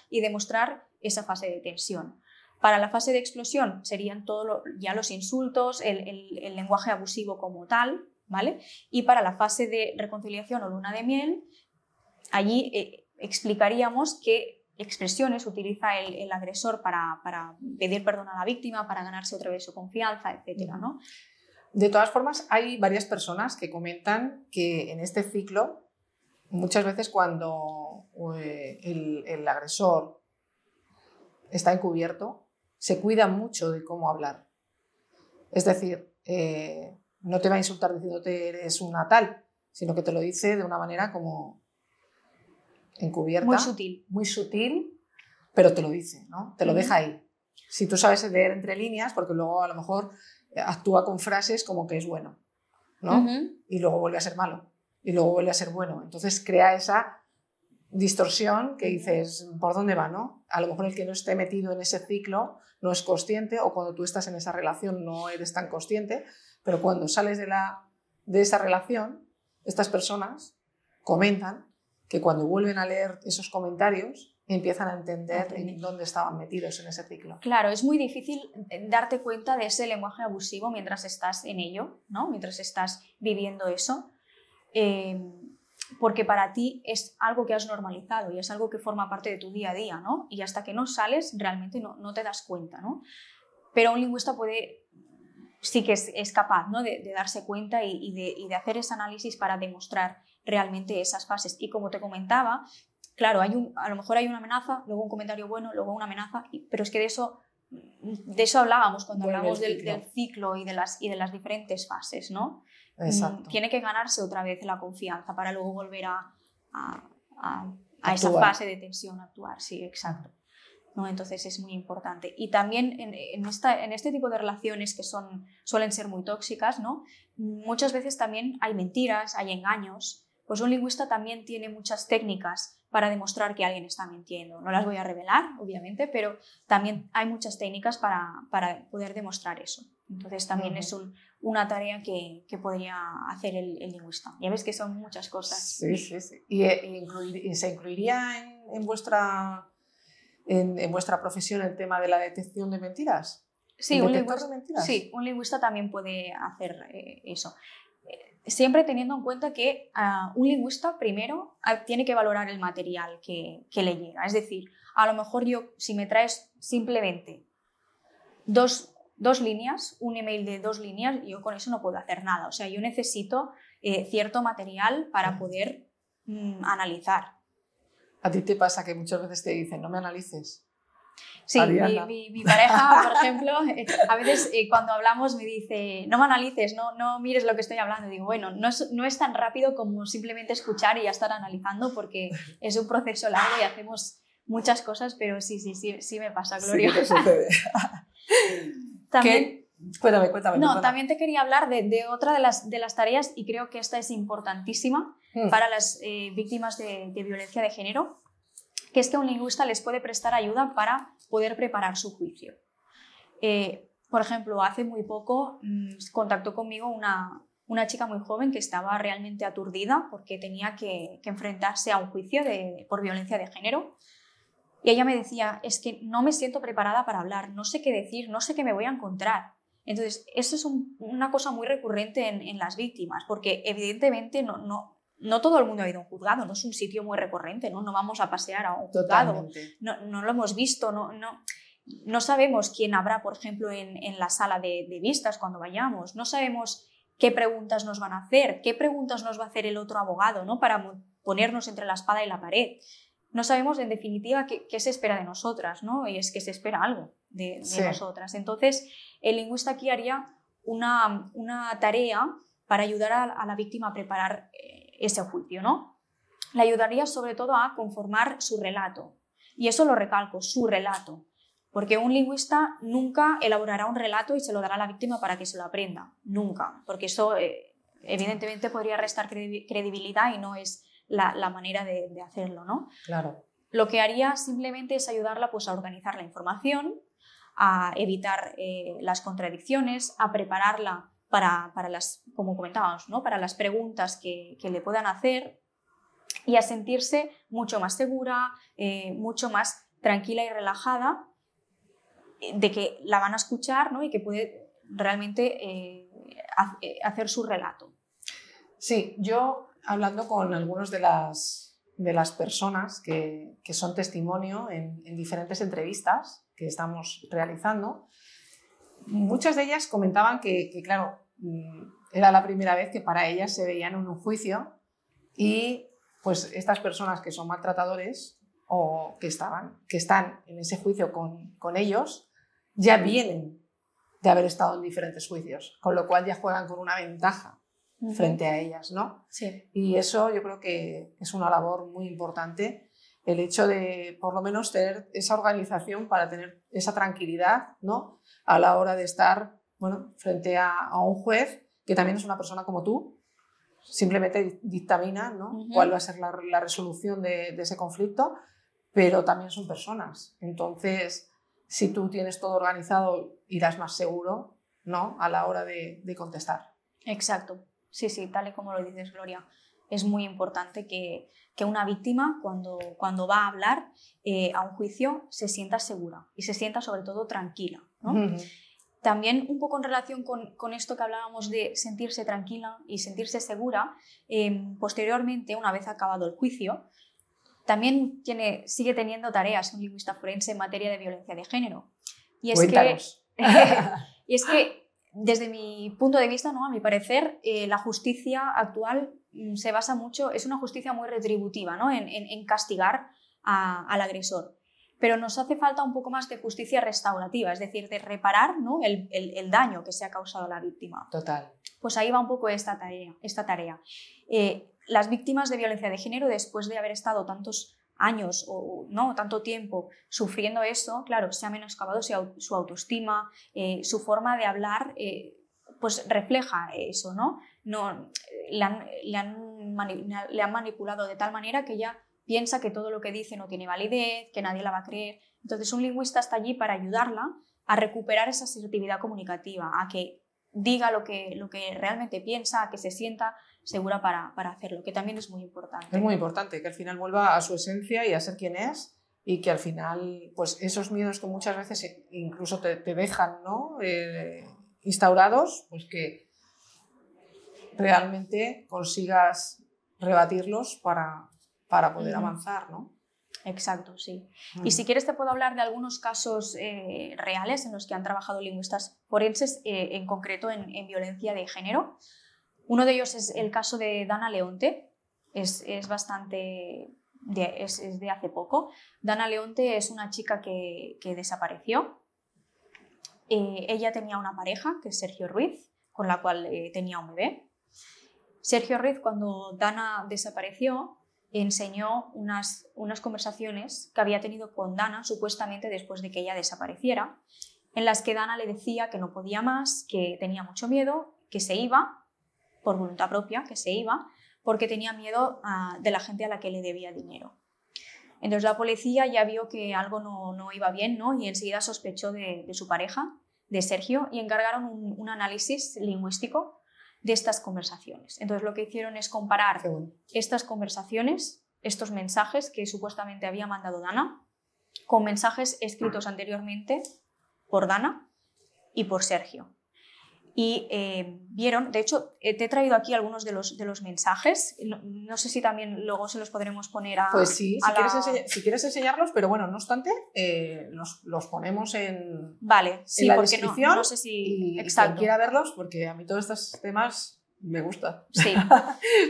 y demostrar esa fase de tensión. Para la fase de explosión serían ya los insultos, el lenguaje abusivo como tal, ¿vale? Y para la fase de reconciliación o luna de miel, allí explicaríamos qué expresiones utiliza el agresor para pedir perdón a la víctima, para ganarse otra vez su confianza, etc., ¿no? De todas formas, hay varias personas que comentan que en este ciclo, muchas veces cuando el agresor está encubierto, se cuida mucho de cómo hablar. Es decir, no te va a insultar diciéndote eres una tal, sino que te lo dice de una manera como encubierta. Muy sutil, pero te lo dice, ¿no? Te lo deja ahí. Si tú sabes leer entre líneas, porque luego a lo mejor actúa con frases como que es bueno, ¿no? Y luego vuelve a ser malo, y luego vuelve a ser bueno. Entonces crea esa distorsión que dices, ¿por dónde va, no? A lo mejor el que no esté metido en ese ciclo no es consciente, o cuando tú estás en esa relación no eres tan consciente, pero cuando sales de esa relación, estas personas comentan que cuando vuelven a leer esos comentarios empiezan a entender en dónde estaban metidos en ese ciclo. Claro, es muy difícil darte cuenta de ese lenguaje abusivo mientras estás en ello, ¿no? Mientras estás viviendo eso, porque para ti es algo que has normalizado y es algo que forma parte de tu día a día, ¿no? Y hasta que no sales realmente no te das cuenta, ¿no? Pero un lingüista sí que es capaz, ¿no? de darse cuenta y de hacer ese análisis para demostrar realmente esas fases. Y como te comentaba, claro, a lo mejor hay una amenaza, luego un comentario bueno, luego una amenaza, pero es que de eso hablábamos cuando hablábamos del ciclo y de las diferentes fases, ¿no? Exacto. Tiene que ganarse otra vez la confianza para luego volver a esa fase de tensión, actuar, sí, exacto. ¿No? Entonces es muy importante. Y también en este tipo de relaciones que suelen ser muy tóxicas, ¿no? Muchas veces también hay mentiras, hay engaños, pues un lingüista también tiene muchas técnicas para demostrar que alguien está mintiendo. No las voy a revelar, obviamente, pero también hay muchas técnicas para poder demostrar eso. Entonces también es una tarea que podría hacer el lingüista. Ya ves que son muchas cosas. Sí. ¿Y se incluiría en vuestra profesión el tema de la detección de mentiras? Sí, un lingüista también puede hacer eso. Siempre teniendo en cuenta que un lingüista primero tiene que valorar el material que le llega. Es decir, a lo mejor si me traes simplemente dos líneas, un email de 2 líneas, yo con eso no puedo hacer nada. O sea, yo necesito cierto material para poder analizar. ¿A ti te pasa que muchas veces te dicen, no me analices? Sí, mi pareja, por ejemplo, a veces cuando hablamos me dice, no me analices, no mires lo que estoy hablando. Y digo, bueno, no es tan rápido como simplemente escuchar y ya estar analizando, porque es un proceso largo y hacemos muchas cosas, pero sí me pasa, Gloria. Sí, ¿qué sucede? También, Cuéntame. También te quería hablar de otra de las tareas, y creo que esta es importantísima para las víctimas de violencia de género, que es que un lingüista les puede prestar ayuda para poder preparar su juicio. Por ejemplo, hace muy poco contactó conmigo una chica muy joven que estaba realmente aturdida porque tenía que enfrentarse a un juicio por violencia de género. Y ella me decía, es que no me siento preparada para hablar, no sé qué decir, no sé qué me voy a encontrar. Entonces, eso es una cosa muy recurrente en las víctimas, porque evidentemente no todo el mundo ha ido a un juzgado, no es un sitio muy recurrente, no vamos a pasear a un juzgado, no lo hemos visto, no sabemos quién habrá, por ejemplo, en la sala de vistas cuando vayamos, no sabemos qué preguntas nos van a hacer, qué preguntas nos va a hacer el otro abogado, ¿no? Para ponernos entre la espada y la pared. No sabemos, en definitiva, qué se espera de nosotras, ¿no? Y es que se espera algo de nosotras. Entonces, el lingüista aquí haría una tarea para ayudar a la víctima a preparar ese juicio, ¿no? Le ayudaría sobre todo a conformar su relato. Y eso lo recalco, su relato. Porque un lingüista nunca elaborará un relato y se lo dará a la víctima para que se lo aprenda. Nunca. Porque eso, evidentemente, podría restar credibilidad y no es la manera de hacerlo, ¿no? Claro. Lo que haría simplemente es ayudarla, pues, a organizar la información, a evitar las contradicciones, a prepararla para las, como comentábamos, ¿no? Para las preguntas que le puedan hacer, y a sentirse mucho más segura, mucho más tranquila y relajada de que la van a escuchar, ¿no? Y que puede realmente hacer su relato. Sí, yo hablando con algunos de las personas que son testimonio en diferentes entrevistas que estamos realizando, muchas de ellas comentaban que claro, era la primera vez que para ellas se veían en un juicio, y pues estas personas que son maltratadores o que están en ese juicio con ellos ya vienen de haber estado en diferentes juicios, con lo cual ya juegan con una ventaja frente a ellas, ¿no? Sí. Y eso yo creo que es una labor muy importante, el hecho de por lo menos tener esa organización para tener esa tranquilidad, ¿no? A la hora de estar, bueno, frente a un juez que también es una persona como tú, simplemente dictamina, ¿no? Cuál va a ser la resolución de ese conflicto, pero también son personas. Entonces, si tú tienes todo organizado, irás más seguro, ¿no? A la hora de contestar. Exacto. Sí, tal y como lo dices, Gloria. Es muy importante que una víctima, cuando va a hablar a un juicio, se sienta segura y se sienta sobre todo tranquila, ¿no? También un poco en relación con esto que hablábamos de sentirse tranquila y sentirse segura, posteriormente, una vez acabado el juicio, también sigue teniendo tareas un lingüista forense en materia de violencia de género. Y es que desde mi punto de vista, ¿no? A mi parecer, la justicia actual se basa mucho, es una justicia muy retributiva, ¿no? en castigar al agresor. Pero nos hace falta un poco más de justicia restaurativa, es decir, de reparar, ¿no? el daño que se ha causado a la víctima. Total. Pues ahí va un poco esta tarea. Las víctimas de violencia de género, después de haber estado tantos años o no tanto tiempo sufriendo eso, claro, se ha menoscabado su autoestima, su forma de hablar, pues refleja eso, ¿no? Le han le han manipulado de tal manera que ella piensa que todo lo que dice no tiene validez, que nadie la va a creer. Entonces un lingüista está allí para ayudarla a recuperar esa asertividad comunicativa, a que diga lo que realmente piensa, a que se sienta segura para hacerlo, que también es muy importante. Es muy importante que al final vuelva a su esencia y a ser quien es, y que al final pues esos miedos que muchas veces incluso te dejan, ¿no? Instaurados, pues que realmente consigas rebatirlos para poder avanzar, ¿no? Exacto, sí. Y si quieres te puedo hablar de algunos casos reales en los que han trabajado lingüistas forenses, en concreto en violencia de género. Uno de ellos es el caso de Dana Leonte, es de hace poco. Dana Leonte es una chica que desapareció. Ella tenía una pareja, que es Sergio Ruiz, con la cual tenía un bebé. Sergio Ruiz, cuando Dana desapareció, enseñó unas conversaciones que había tenido con Dana, supuestamente después de que ella desapareciera, en las que Dana le decía que no podía más, que tenía mucho miedo, que se iba, por voluntad propia, que se iba, porque tenía miedo de la gente a la que le debía dinero. Entonces la policía ya vio que algo no iba bien, ¿no? Y enseguida sospechó de su pareja, de Sergio, y encargaron un análisis lingüístico de estas conversaciones. Entonces lo que hicieron es comparar estas conversaciones, estos mensajes que supuestamente había mandado Dana, con mensajes escritos anteriormente por Dana y por Sergio. Y vieron, de hecho, te he traído aquí algunos de los mensajes, no sé si también luego se los podremos poner a... Pues sí, si quieres enseñarlos, pero bueno, no obstante, los ponemos en, vale, sí, en la porque descripción no sé si... y Exacto. quien quiera verlos, porque a mí todos estos temas me gustan, sí.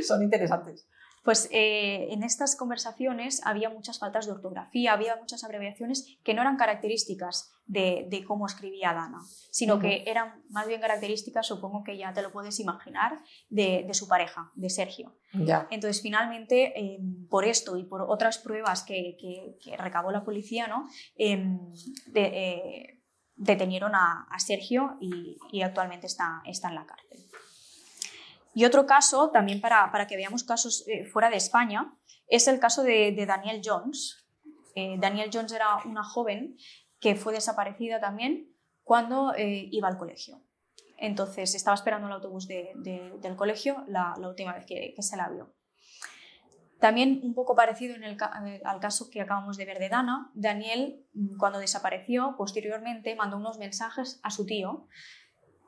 Son interesantes. Pues en estas conversaciones había muchas faltas de ortografía, había muchas abreviaciones que no eran características de cómo escribía Dana, sino que eran más bien características, supongo que ya te lo puedes imaginar, de su pareja, de Sergio. Ya. Entonces, finalmente, por esto y por otras pruebas que recabó la policía, ¿no? Detenieron a Sergio y actualmente está en la cárcel. Y otro caso, también para que veamos casos fuera de España, es el caso de Danielle Jones. Danielle Jones era una joven que fue desaparecida también cuando iba al colegio. Entonces estaba esperando el autobús del colegio la última vez que se la vio. También un poco parecido al caso que acabamos de ver de Dana, Danielle, cuando desapareció, posteriormente mandó unos mensajes a su tío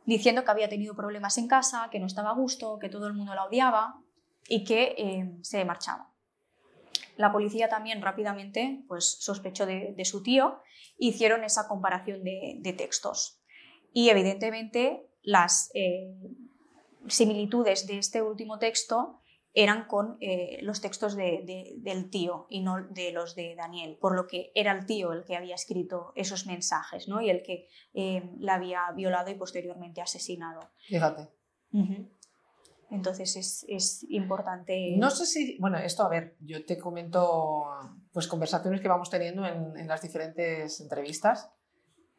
diciendo que había tenido problemas en casa, que no estaba a gusto, que todo el mundo la odiaba y que se marchaba. La policía también rápidamente pues, sospechó de su tío e hicieron esa comparación de textos. Y evidentemente las similitudes de este último texto eran con los textos del tío y no de los de Danielle, por lo que era el tío el que había escrito esos mensajes, ¿no? Y el que la había violado y posteriormente asesinado. Fíjate. Entonces es importante... No sé si... Bueno, esto, a ver, yo te comento pues conversaciones que vamos teniendo en las diferentes entrevistas,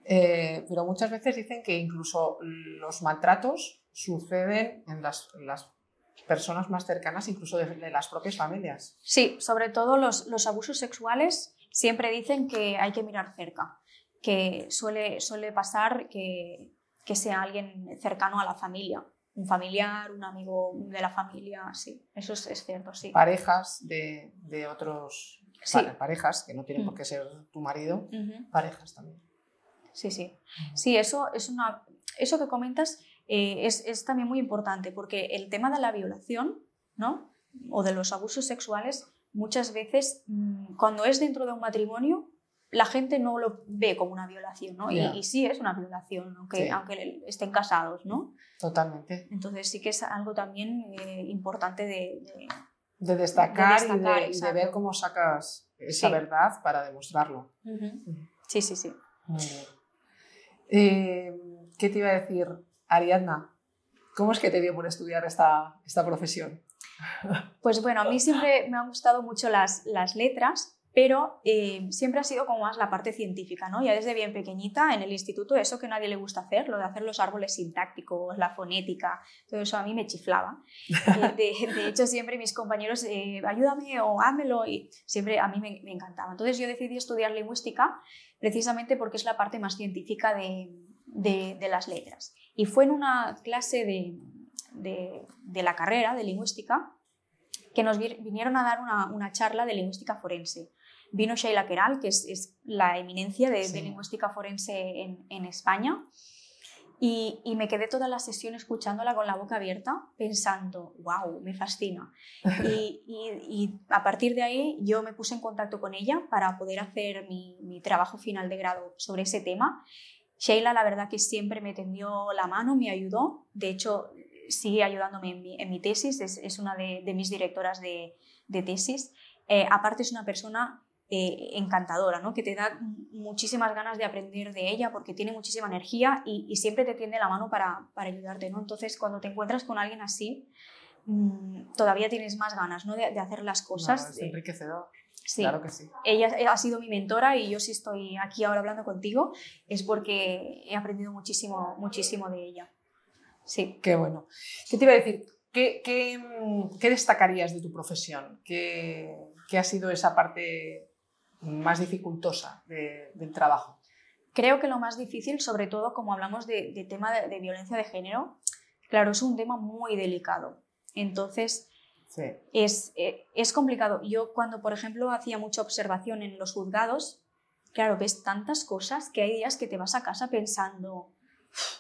pero muchas veces dicen que incluso los maltratos suceden en las personas más cercanas, incluso de las propias familias. Sí, sobre todo los abusos sexuales siempre dicen que hay que mirar cerca, que suele pasar que sea alguien cercano a la familia, un familiar, un amigo de la familia, sí, eso es cierto, sí. Parejas de otros, sí. Parejas que no tienen por qué ser tu marido, parejas también. Sí, sí. Sí, eso que comentas es también muy importante, porque el tema de la violación, ¿no? O de los abusos sexuales, muchas veces cuando es dentro de un matrimonio la gente no lo ve como una violación, ¿no? Yeah. Y sí es una violación, aunque estén casados, ¿no? Totalmente. Entonces sí que es algo también importante de destacar y de ver cómo sacas esa verdad para demostrarlo. Sí, sí, sí. Muy bien. ¿Qué te iba a decir, Ariadna? ¿Cómo es que te dio por estudiar esta profesión? Pues bueno, a mí siempre me han gustado mucho las letras pero siempre ha sido como más la parte científica, ¿no? Ya desde bien pequeñita en el instituto, eso que a nadie le gusta hacer, lo de hacer los árboles sintácticos, la fonética, todo eso a mí me chiflaba. De hecho, siempre mis compañeros, ayúdame o házmelo, y siempre a mí me encantaba. Entonces yo decidí estudiar lingüística precisamente porque es la parte más científica de las letras. Y fue en una clase de la carrera de lingüística que nos vinieron a dar una charla de lingüística forense. Vino Sheila Queralt, que es la eminencia de lingüística forense en España, y me quedé toda la sesión escuchándola con la boca abierta, pensando, wow, me fascina. Y a partir de ahí yo me puse en contacto con ella para poder hacer mi trabajo final de grado sobre ese tema. Sheila, la verdad que siempre me tendió la mano, me ayudó. De hecho, sigue ayudándome en mi tesis, es una de mis directoras de tesis. Aparte es una persona encantadora, ¿no? Que te da muchísimas ganas de aprender de ella porque tiene muchísima energía y siempre te tiende la mano para ayudarte, ¿no? Entonces, cuando te encuentras con alguien así, todavía tienes más ganas, ¿no? de hacer las cosas. No, es enriquecedor. Sí. Claro que sí. Ella ha sido mi mentora y yo si estoy aquí ahora hablando contigo es porque he aprendido muchísimo, muchísimo de ella. Sí. Qué bueno. ¿Qué te iba a decir? ¿Qué destacarías de tu profesión? ¿Qué ha sido esa parte más dificultosa del trabajo? Creo que lo más difícil, sobre todo como hablamos de tema de violencia de género, claro, es un tema muy delicado. Entonces, sí. Es complicado. Yo cuando, por ejemplo, hacía mucha observación en los juzgados, claro, ves tantas cosas que hay días que te vas a casa pensando,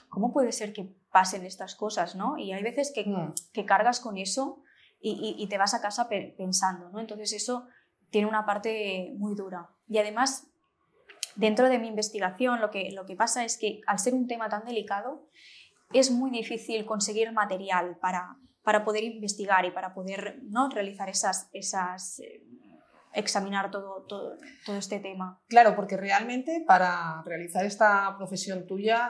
¿cómo puede ser que pasen estas cosas, ¿no? Y hay veces que cargas con eso y te vas a casa pensando, ¿no? Entonces eso tiene una parte muy dura. Y además, dentro de mi investigación, lo que pasa es que al ser un tema tan delicado, es muy difícil conseguir material para poder investigar y para poder, ¿no? realizar examinar todo este tema. Claro, porque realmente para realizar esta profesión tuya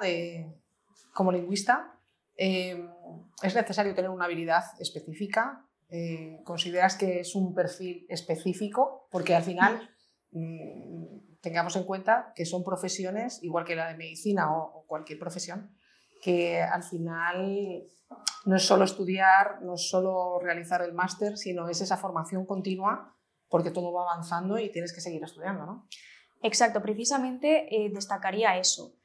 como lingüista es necesario tener una habilidad específica. ¿Consideras que es un perfil específico? Porque al final tengamos en cuenta que son profesiones, igual que la de medicina o cualquier profesión, que al final no es solo estudiar, no es solo realizar el máster, sino es esa formación continua porque todo va avanzando y tienes que seguir estudiando, ¿no? Exacto, precisamente destacaría eso.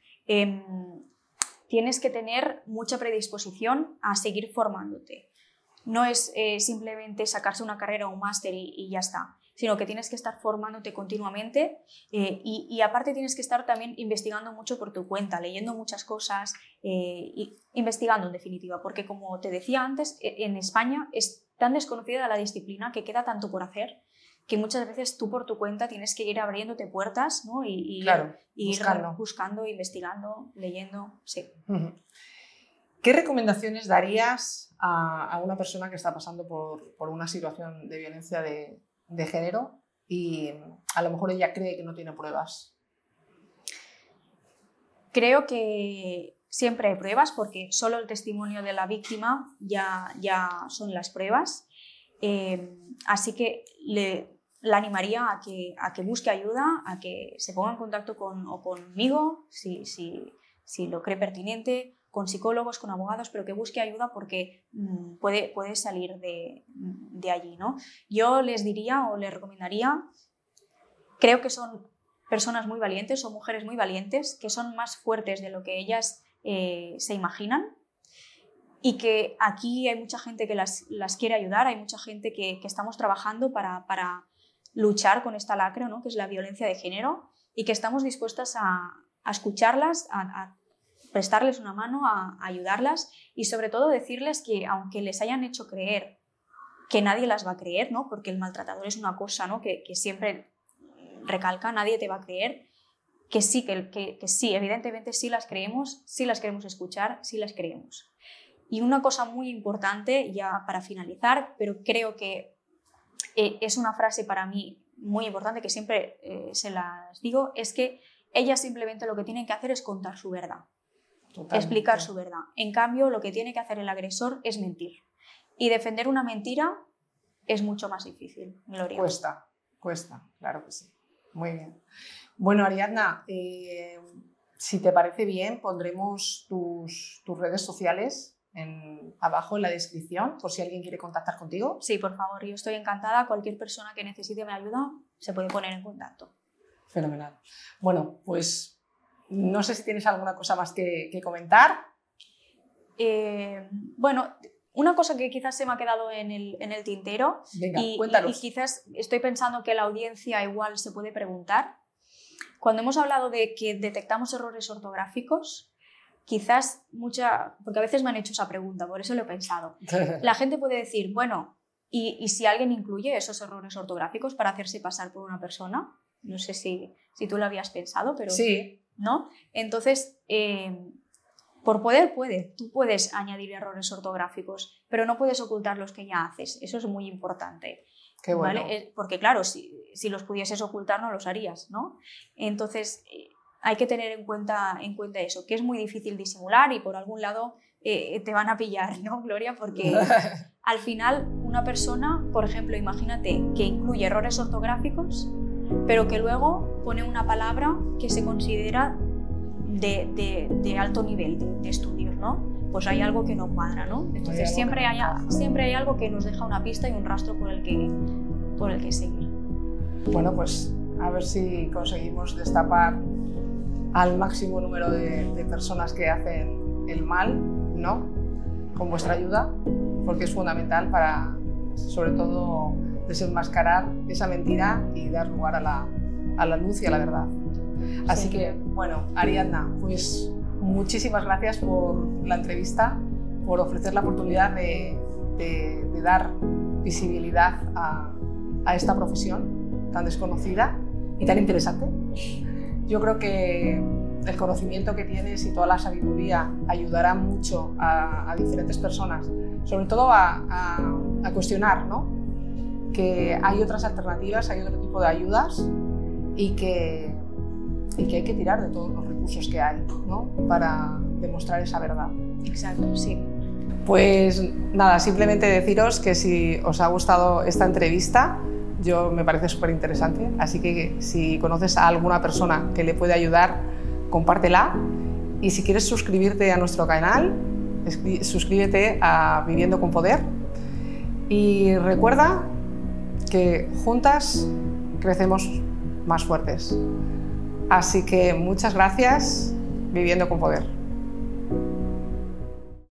Tienes que tener mucha predisposición a seguir formándote. No es simplemente sacarse una carrera o un máster y ya está, sino que tienes que estar formándote continuamente y aparte tienes que estar también investigando mucho por tu cuenta, leyendo muchas cosas, investigando en definitiva, porque como te decía antes, en España es tan desconocida la disciplina que queda tanto por hacer que muchas veces tú por tu cuenta tienes que ir abriéndote puertas, ¿no? Claro, ir buscando, investigando, leyendo, sí. ¿Qué recomendaciones darías a una persona que está pasando por una situación de violencia de género y a lo mejor ella cree que no tiene pruebas? Creo que siempre hay pruebas porque solo el testimonio de la víctima ya son las pruebas. Así que la animaría a que busque ayuda, a que se ponga en contacto conmigo, si lo cree pertinente, con psicólogos, con abogados, pero que busque ayuda porque puede salir de allí, ¿no? Yo les diría o les recomendaría, creo que son personas muy valientes, son mujeres muy valientes, que son más fuertes de lo que ellas se imaginan y que aquí hay mucha gente que las quiere ayudar, hay mucha gente que estamos trabajando para luchar con esta lacra, ¿no? Que es la violencia de género y que estamos dispuestas a escucharlas, a prestarles una mano, a ayudarlas y sobre todo decirles que aunque les hayan hecho creer que nadie las va a creer, ¿no? Porque el maltratador es una cosa, ¿no? que siempre recalca, nadie te va a creer, que sí, que sí, evidentemente sí las queremos escuchar, sí las creemos. Y una cosa muy importante ya para finalizar, pero creo que es una frase para mí muy importante que siempre se las digo, es que ellas simplemente lo que tienen que hacer es contar su verdad. Totalmente. Explicar su verdad. En cambio, lo que tiene que hacer el agresor es mentir. Y defender una mentira es mucho más difícil, Gloria. Cuesta. Cuesta, claro que sí. Muy bien. Bueno, Ariadna, si te parece bien, pondremos tus redes sociales abajo en la descripción, por si alguien quiere contactar contigo. Sí, por favor, yo estoy encantada. Cualquier persona que necesite mi ayuda se puede poner en contacto. Fenomenal. Bueno, pues no sé si tienes alguna cosa más que comentar. Bueno, una cosa que quizás se me ha quedado en el tintero. Venga, y quizás estoy pensando que la audiencia igual se puede preguntar. Cuando hemos hablado de que detectamos errores ortográficos, quizás porque a veces me han hecho esa pregunta, por eso lo he pensado. La gente puede decir, bueno, ¿y si alguien incluye esos errores ortográficos para hacerse pasar por una persona? No sé si tú lo habías pensado, pero sí. ¿No? Entonces, por poder tú puedes añadir errores ortográficos, pero no puedes ocultar los que ya haces. Eso es muy importante. Qué bueno. ¿Vale? Porque claro, si los pudieses ocultar no los harías, ¿no? Entonces, hay que tener en cuenta eso, que es muy difícil disimular y por algún lado te van a pillar, ¿no, Gloria? Porque al final una persona, por ejemplo, imagínate que incluye errores ortográficos, pero que luego pone una palabra que se considera de alto nivel de estudios, ¿no? Pues hay algo que no cuadra, ¿no? Entonces siempre hay algo que nos deja una pista y un rastro por el que seguir. Bueno, pues a ver si conseguimos destapar al máximo número de personas que hacen el mal, ¿no? Con vuestra ayuda, porque es fundamental para, sobre todo, desenmascarar esa mentira y dar lugar a la luz y a la verdad. Así que, bueno, Ariadna, pues muchísimas gracias por la entrevista, por ofrecer la oportunidad de dar visibilidad a esta profesión tan desconocida y tan interesante. Yo creo que el conocimiento que tienes y toda la sabiduría ayudará mucho a diferentes personas, sobre todo a cuestionar, ¿no? Que hay otras alternativas, hay otro tipo de ayudas y que hay que tirar de todos los recursos que hay, ¿no? Para demostrar esa verdad. Exacto, sí. Pues nada, simplemente deciros que si os ha gustado esta entrevista, me parece súper interesante, así que si conoces a alguna persona que le puede ayudar, compártela. Y si quieres suscribirte a nuestro canal, suscríbete a Viviendo con Poder. Y recuerda que juntas crecemos más fuertes. Así que muchas gracias, Viviendo con Poder.